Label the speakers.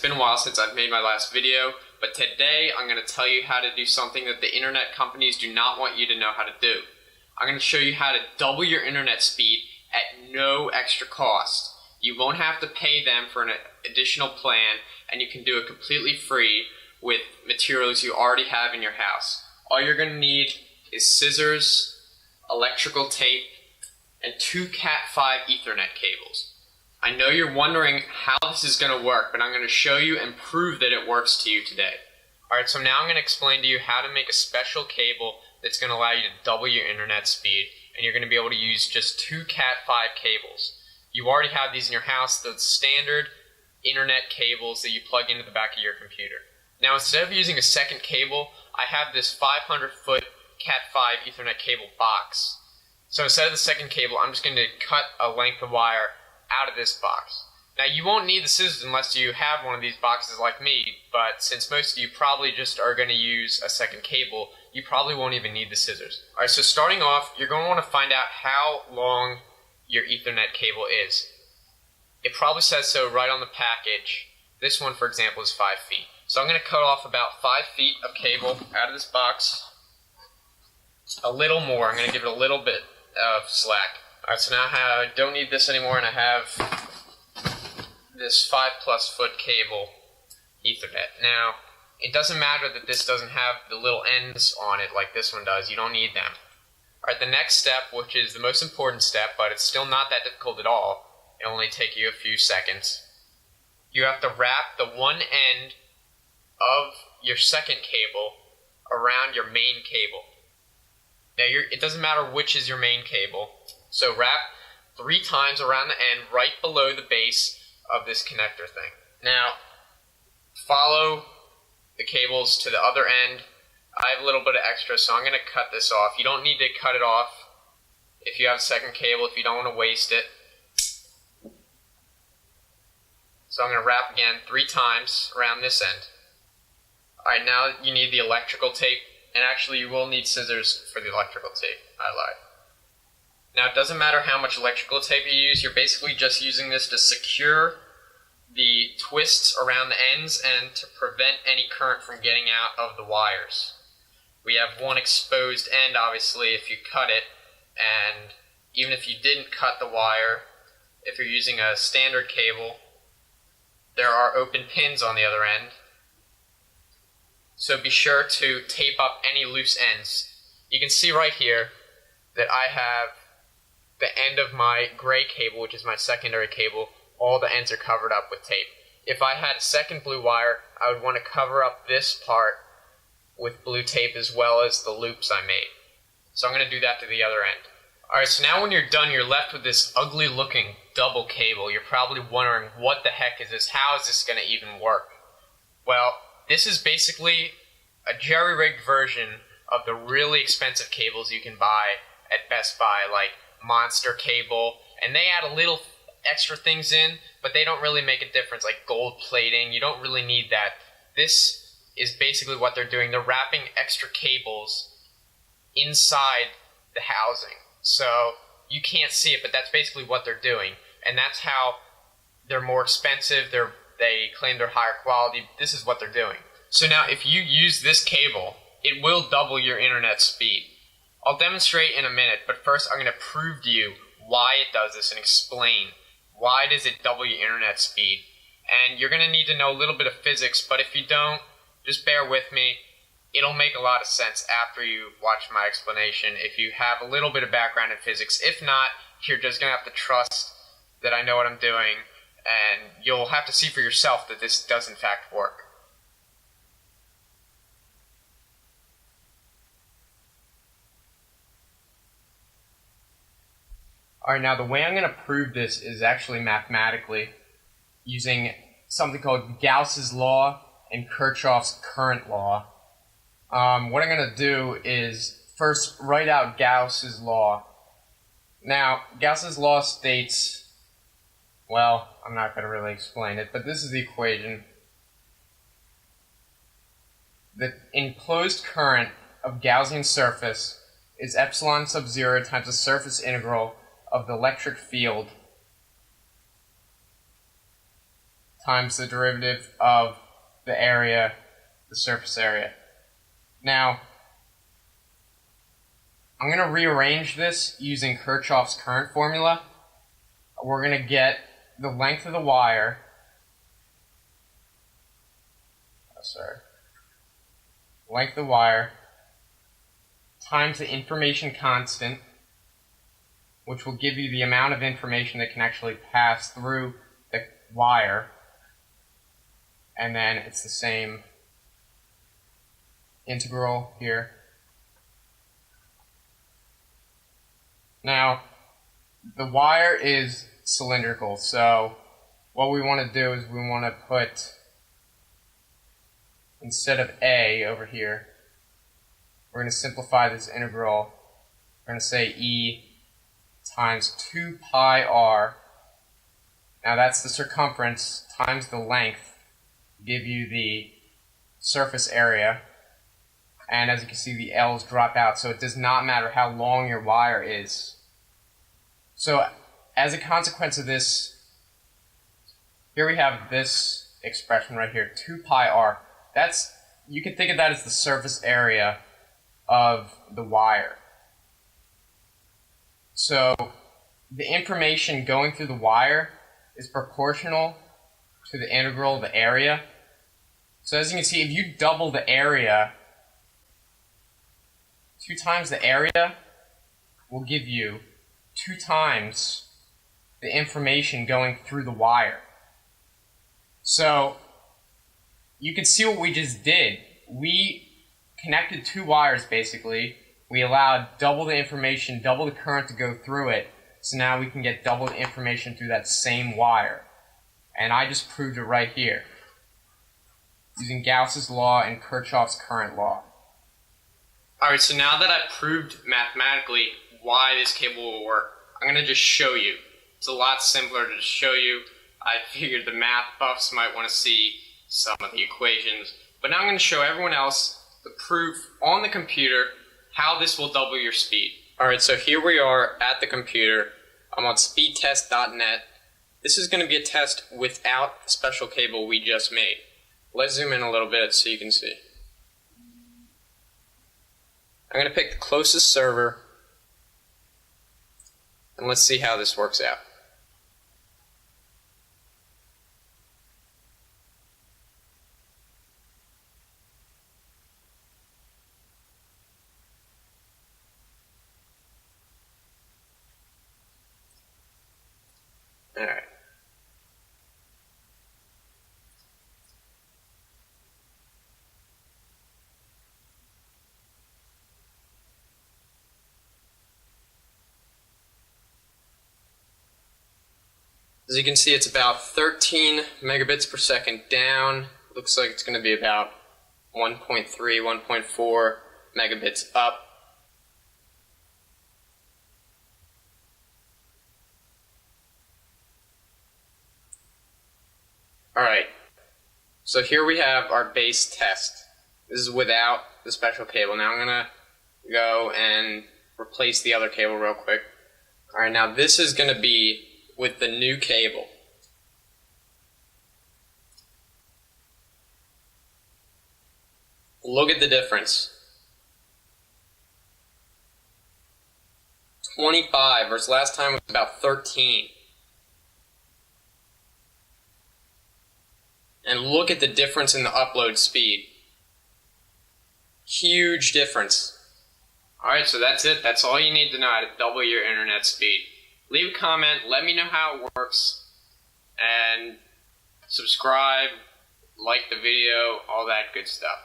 Speaker 1: been a while since I've made my last video, but today I'm going to tell you how to do something that the internet companies do not want you to know how to do. I'm going to show you how to double your internet speed at no extra cost. You won't have to pay them for an additional plan, and you can do it completely free with materials you already have in your house. All you're going to need is scissors, electrical tape, and 2 Cat5 Ethernet cables. I know you're wondering how this is going to work, but I'm going to show you and prove that it works to you today. Alright, so now I'm going to explain to you how to make a special cable that's going to allow you to double your internet speed, and you're going to be able to use just 2 Cat5 cables. You already have these in your house, the standard internet cables that you plug into the back of your computer. Now, instead of using a second cable, I have this 500-foot Cat5 Ethernet cable box. So instead of the second cable, I'm just going to cut a length of wire out of this box. Now, you won't need the scissors unless you have one of these boxes like me, but since most of you probably just are going to use a second cable, you probably won't even need the scissors. Alright, so starting off, you're going to want to find out how long your Ethernet cable is. It probably says so right on the package. This one, for example, is 5 feet. So I'm going to cut off about 5 feet of cable out of this box. A little more. I'm going to give it a little bit of slack. Alright, so now I don't need this anymore, and I have this 5+ foot cable Ethernet. Now, it doesn't matter that this doesn't have the little ends on it like this one does. You don't need them. Alright, the next step, which is the most important step, but it's still not that difficult at all. It'll only take you a few seconds. You have to wrap the one end of your second cable around your main cable. Now, it doesn't matter which is your main cable. So wrap 3 times around the end right below the base of this connector thing. Now, follow the cables to the other end. I have a little bit of extra, so I'm going to cut this off. You don't need to cut it off if you have a second cable, if you don't want to waste it. So I'm going to wrap again 3 times around this end. Alright, now you need the electrical tape, and actually you will need scissors for the electrical tape. I lied. Now, it doesn't matter how much electrical tape you use, you're basically just using this to secure the twists around the ends and to prevent any current from getting out of the wires. We have one exposed end, obviously, if you cut it, and even if you didn't cut the wire, if you're using a standard cable, there are open pins on the other end. So be sure to tape up any loose ends. You can see right here that I have the end of my gray cable, which is my secondary cable. All the ends are covered up with tape. If I had a second blue wire, I would want to cover up this part with blue tape as well as the loops I made. So I'm going to do that to the other end. Alright, so now when you're done, you're left with this ugly looking double cable. You're probably wondering, what the heck is this? How is this going to even work? Well, this is basically a jerry-rigged version of the really expensive cables you can buy at Best Buy, like Monster cable, and they add a little extra things in, but they don't really make a difference, like gold plating. You don't really need that. This is basically what they're doing. They're wrapping extra cables inside the housing. So you can't see it, but that's basically what they're doing. And that's how they're more expensive. They claim they're higher quality. This is what they're doing. So now if you use this cable, it will double your internet speed. I'll demonstrate in a minute, but first I'm going to prove to you why it does this and explain why does it double your internet speed. And you're going to need to know a little bit of physics, but if you don't, just bear with me. It'll make a lot of sense after you watch my explanation if you have a little bit of background in physics. If not, you're just going to have to trust that I know what I'm doing, and you'll have to see for yourself that this does in fact work. Alright, now the way I'm going to prove this is actually mathematically using something called Gauss's law and Kirchhoff's current law. What I'm going to do is first write out Gauss's law. Now, Gauss's law states, well, I'm not going to really explain it, but this is the equation. The enclosed current of Gaussian surface is epsilon sub 0 times the surface integral of the electric field times the derivative of the area, the surface area. Now, I'm going to rearrange this using Kirchhoff's current formula. We're going to get the length of the wire, length of the wire times the information constant, which will give you the amount of information that can actually pass through the wire, and then it's the same integral here. Now, the wire is cylindrical, so what we want to do is we want to put, instead of a over here, we're going to simplify this integral. We're going to say e times 2 pi r. Now that's the circumference times the length, give you the surface area. And as you can see, the L's drop out, so it does not matter how long your wire is. So as a consequence of this, here we have this expression right here, 2 pi r. You can think of that as the surface area of the wire. So the information going through the wire is proportional to the integral of the area. So as you can see, if you double the area, 2 times the area will give you 2 times the information going through the wire. So you can see what we just did. We connected 2 wires basically. We allowed double the information, double the current to go through it. So now we can get double the information through that same wire. And I just proved it right here, using Gauss's law and Kirchhoff's current law. Alright, so now that I've proved mathematically why this cable will work, I'm going to just show you. It's a lot simpler to just show you. I figured the math buffs might want to see some of the equations. But now I'm going to show everyone else the proof on the computer how this will double your speed. Alright, so here we are at the computer. I'm on speedtest.net. This is going to be a test without the special cable we just made. Let's zoom in a little bit so you can see. I'm going to pick the closest server, and let's see how this works out. Alright. As you can see, it's about 13 megabits per second down. Looks like it's going to be about 1.3, 1.4 megabits up. Alright, so here we have our base test. This is without the special cable. Now I'm going to go and replace the other cable real quick. Alright, now this is going to be with the new cable. Look at the difference. 25 versus last time was about 13. And look at the difference in the upload speed. Huge difference. Alright, so that's it. That's all you need to know how to double your internet speed. Leave a comment, let me know how it works, and subscribe, like the video, all that good stuff.